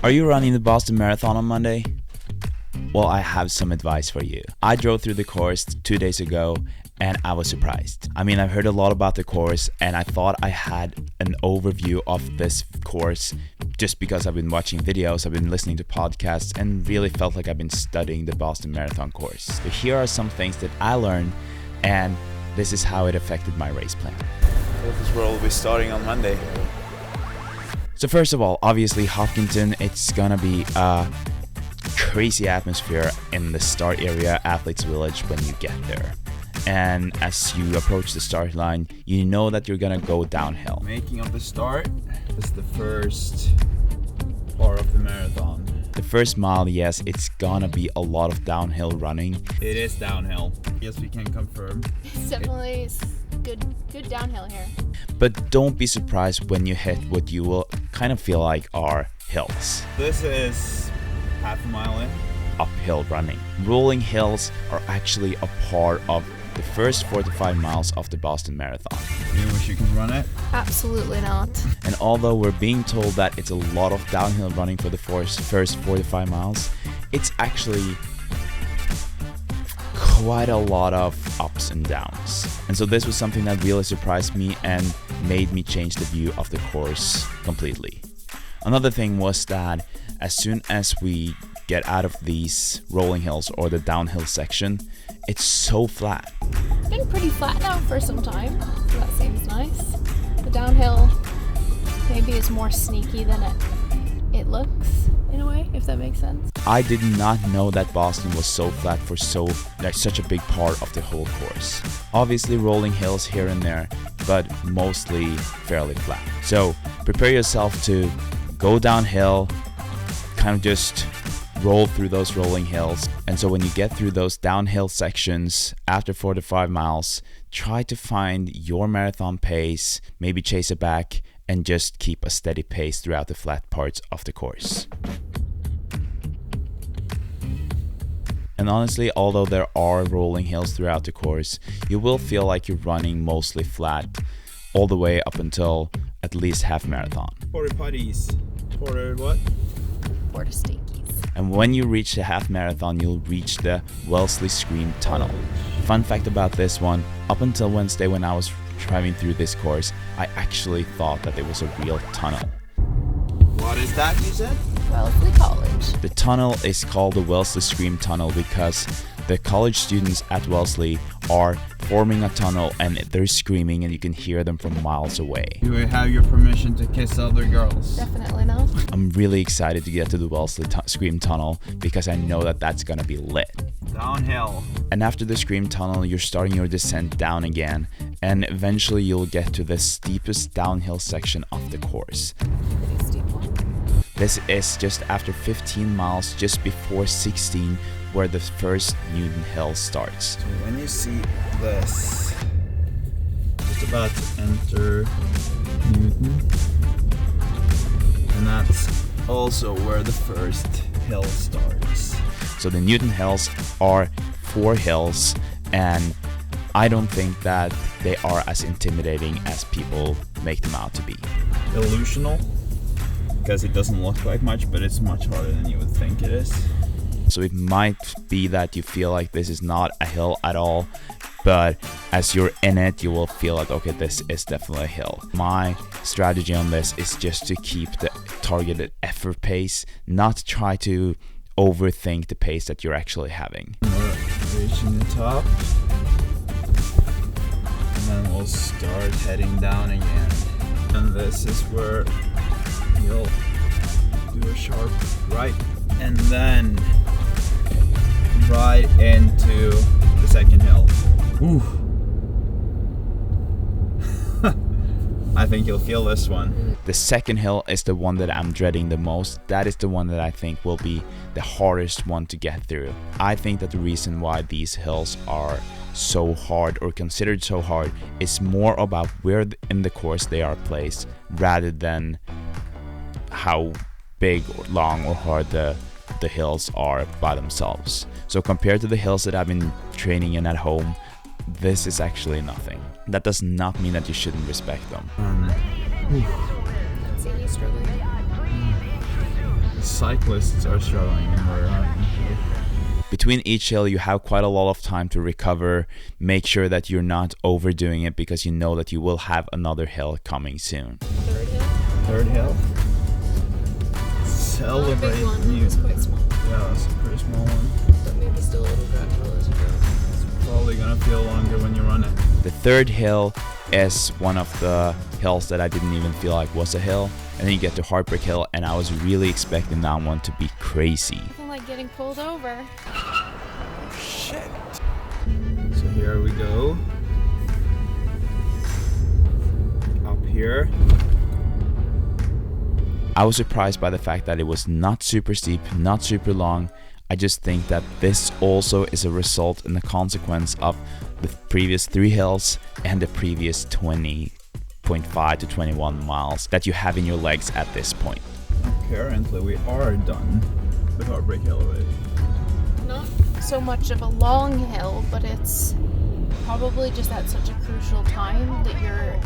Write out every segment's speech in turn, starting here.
Are you running the Boston Marathon on Monday? Well, I have some advice for you. I drove through the course 2 days ago and I was surprised. I mean, I've heard a lot about the course and I thought I had an overview of this course just because I've been watching videos, I've been listening to podcasts, and really felt like I've been studying the Boston Marathon course. But here are some things that I learned, and this is how it affected my race plan. This is where we'll be starting on Monday. So first of all, obviously Hopkinton, it's gonna be a crazy atmosphere in the start area, Athletes Village, when you get there. And as you approach the start line, you know that you're gonna go downhill. Making of the start is the first part of the marathon. The first mile, yes, it's gonna be a lot of downhill running. It is downhill. Yes, we can confirm. It's definitely good downhill here. But don't be surprised when you hit what you will kind of feel like are hills. This is half a mile in. Uphill running. Rolling hills are actually a part of the first 4 to 5 miles of the Boston Marathon. You wish you could run it? Absolutely not. And although we're being told that it's a lot of downhill running for the first 4 to 5 miles, it's actually quite a lot of ups and downs. And so this was something that really surprised me and made me change the view of the course completely. Another thing was that as soon as we get out of these rolling hills or the downhill section, it's so flat. It's been pretty flat now for some time, so that seems nice. The downhill maybe is more sneaky than it looks in a way, if that makes sense. I did not know that Boston was so flat for such a big part of the whole course. Obviously rolling hills here and there, but mostly fairly flat. So prepare yourself to go downhill, kind of just roll through those rolling hills. And so when you get through those downhill sections after 4 to 5 miles, try to find your marathon pace, maybe chase it back, and just keep a steady pace throughout the flat parts of the course. And honestly, although there are rolling hills throughout the course, you will feel like you're running mostly flat all the way up until at least half marathon. Porta potties. Porta what? Porta steakies. And when you reach the half marathon, you'll reach the Wellesley Scream Tunnel. Fun fact about this one, up until Wednesday when I was driving through this course, I actually thought that it was a real tunnel. What is that you said? Wellesley College. The tunnel is called the Wellesley Scream Tunnel because the college students at Wellesley are forming a tunnel and they're screaming and you can hear them from miles away. Do we have your permission to kiss other girls? Definitely not. I'm really excited to get to the Wellesley Scream Tunnel because I know that that's gonna be lit. Downhill. And after the Scream Tunnel, you're starting your descent down again, and eventually you'll get to the steepest downhill section of the course. Pretty steep one. This is just after 15 miles, just before 16, where the first Newton Hill starts. So when you see this, just about to enter Newton, and that's also where the first hill starts. So the Newton Hills are 4 hills, and I don't think that they are as intimidating as people make them out to be. Illusional, because it doesn't look like much, but it's much harder than you would think it is. So it might be that you feel like this is not a hill at all, but as you're in it, you will feel like, okay, this is definitely a hill. My strategy on this is just to keep the targeted effort pace, not try to overthink the pace that you're actually having. We're reaching the top, and then we'll start heading down again. And this is where you'll do a sharp right, and then right into the second hill. Ooh. I think you'll feel this one. The second hill is the one that I'm dreading the most. That is the one that I think will be the hardest one to get through. I think that the reason why these hills are so hard or considered so hard is more about where in the course they are placed rather than how big or long or hard the hills are by themselves. So compared to the hills that I've been training in at home, this is actually nothing. That does not mean that you shouldn't respect them. See you struggling. It's cyclists are struggling and we're running. Between each hill, you have quite a lot of time to recover. Make sure that you're not overdoing it because you know that you will have another hill coming soon. Third hill? Third hill. Celebrate. Not a big one, it was quite small. Yeah, it's a pretty small one. But maybe still a little gradual as you go. It's probably gonna feel longer when you run it. The third hill is one of the hills that I didn't even feel like was a hill. And then you get to Heartbreak Hill, and I was really expecting that one to be crazy. I feel like getting pulled over. Shit. So here we go. Up here. I was surprised by the fact that it was not super steep, not super long. I just think that this also is a result and a consequence of the previous 3 hills and the previous 20.5 to 21 miles that you have in your legs at this point. Apparently we are done with Heartbreak Hill already. Not so much of a long hill, but it's probably just at such a crucial time that you're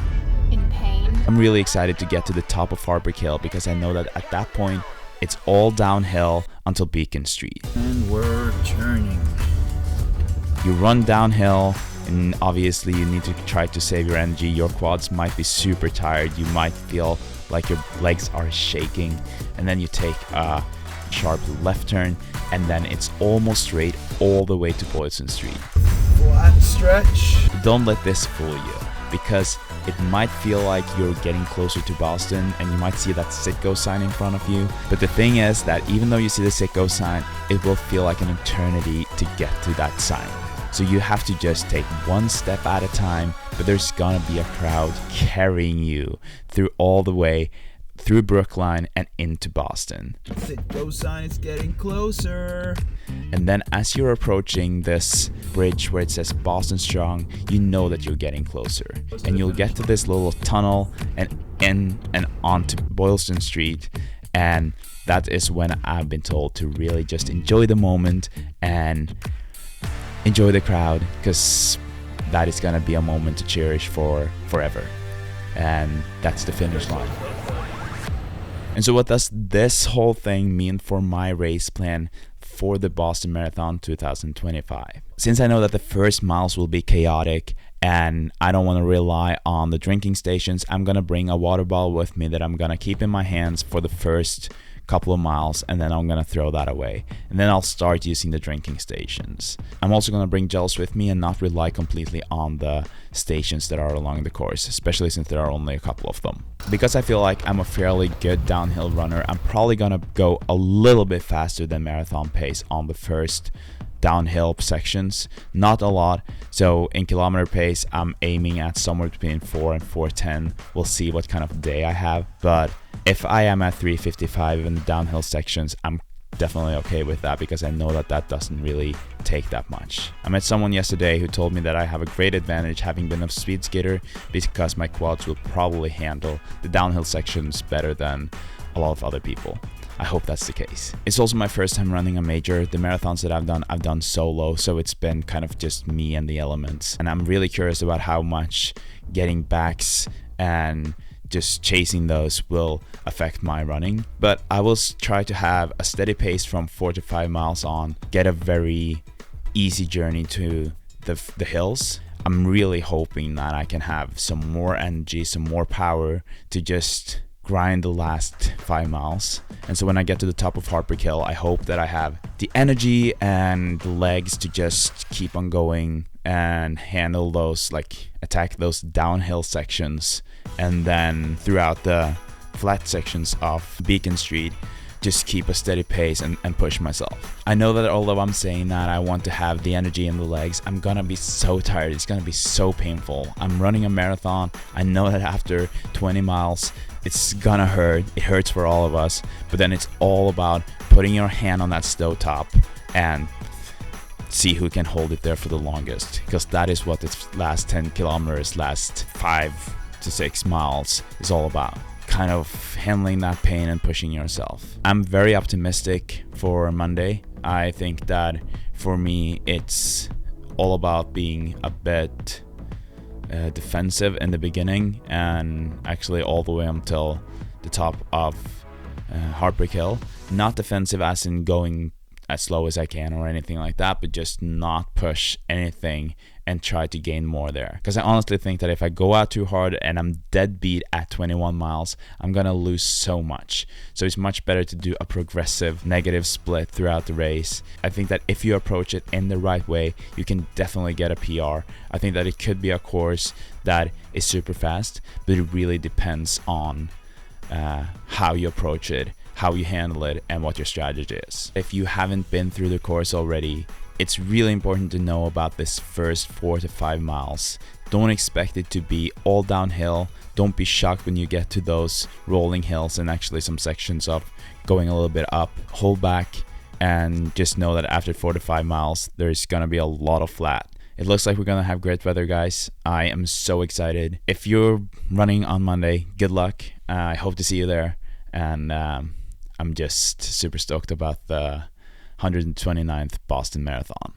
in pain. I'm really excited to get to the top of Heartbreak Hill because I know that at that point it's all downhill until Beacon Street. And we're turning. You run downhill, and obviously you need to try to save your energy. Your quads might be super tired. You might feel like your legs are shaking, and then you take a sharp left turn, and then it's almost straight all the way to Boylston Street. Flat stretch. Don't let this fool you, because it might feel like you're getting closer to Boston and you might see that Sitco sign in front of you. But the thing is that even though you see the Sitco sign, it will feel like an eternity to get to that sign. So you have to just take one step at a time, but there's gonna be a crowd carrying you through all the way through Brookline and into Boston. Sitco sign is getting closer. And then as you're approaching this bridge where it says Boston Strong, you know that you're getting closer. And you'll get to this little tunnel and in and onto Boylston Street. And that is when I've been told to really just enjoy the moment and enjoy the crowd, because that is gonna be a moment to cherish for forever. And that's the finish line. And so what does this whole thing mean for my race plan for the Boston Marathon 2025? Since I know that the first miles will be chaotic and I don't want to rely on the drinking stations, I'm going to bring a water bottle with me that I'm going to keep in my hands for the first couple of miles, and then I'm going to throw that away. And then I'll start using the drinking stations. I'm also going to bring gels with me and not rely completely on the stations that are along the course, especially since there are only a couple of them. Because I feel like I'm a fairly good downhill runner, I'm probably going to go a little bit faster than marathon pace on the first downhill sections, not a lot. So in kilometer pace, I'm aiming at somewhere between 4 and 4:10. We'll see what kind of day I have, but if I am at 3:55 in the downhill sections, I'm definitely okay with that, because I know that that doesn't really take that much. I met someone yesterday who told me that I have a great advantage having been a speed skater, because my quads will probably handle the downhill sections better than a lot of other people. I hope that's the case. It's also my first time running a major. The marathons that I've done solo, so it's been kind of just me and the elements. And I'm really curious about how much getting backs and just chasing those will affect my running. But I will try to have a steady pace from 4 to 5 miles on, get a very easy journey to the hills. I'm really hoping that I can have some more energy, some more power to just grind the last 5 miles. And so when I get to the top of Heartbreak Hill, I hope that I have the energy and the legs to just keep on going and handle those, like attack those downhill sections, and then throughout the flat sections of Beacon Street just keep a steady pace and push myself. I know that although I'm saying that I want to have the energy in the legs, I'm gonna be so tired. It's gonna be so painful. I'm running a marathon. I know that after 20 miles it's gonna hurt. It hurts for all of us, but then it's all about putting your hand on that stovetop and see who can hold it there for the longest, because that is what this last 10 kilometers, last 5 to 6 miles is all about. Kind of handling that pain and pushing yourself. I'm very optimistic for Monday. I think that for me it's all about being a bit defensive in the beginning, and actually all the way until the top of Heartbreak Hill, Not defensive as in going as slow as I can or anything like that, but just not push anything and try to gain more there. Because I honestly think that if I go out too hard and I'm dead beat at 21 miles, I'm gonna lose so much. So it's much better to do a progressive negative split throughout the race. I think that if you approach it in the right way, you can definitely get a PR. I think that it could be a course that is super fast, but it really depends on how you approach it, how you handle it, and what your strategy is. If you haven't been through the course already, it's really important to know about this first 4 to 5 miles. Don't expect it to be all downhill. Don't be shocked when you get to those rolling hills and actually some sections of going a little bit up. Hold back and just know that after 4 to 5 miles, there's gonna be a lot of flat. It looks like we're gonna have great weather, guys. I am so excited. If you're running on Monday, good luck. I hope to see you there. And I'm just super stoked about the 129th Boston Marathon.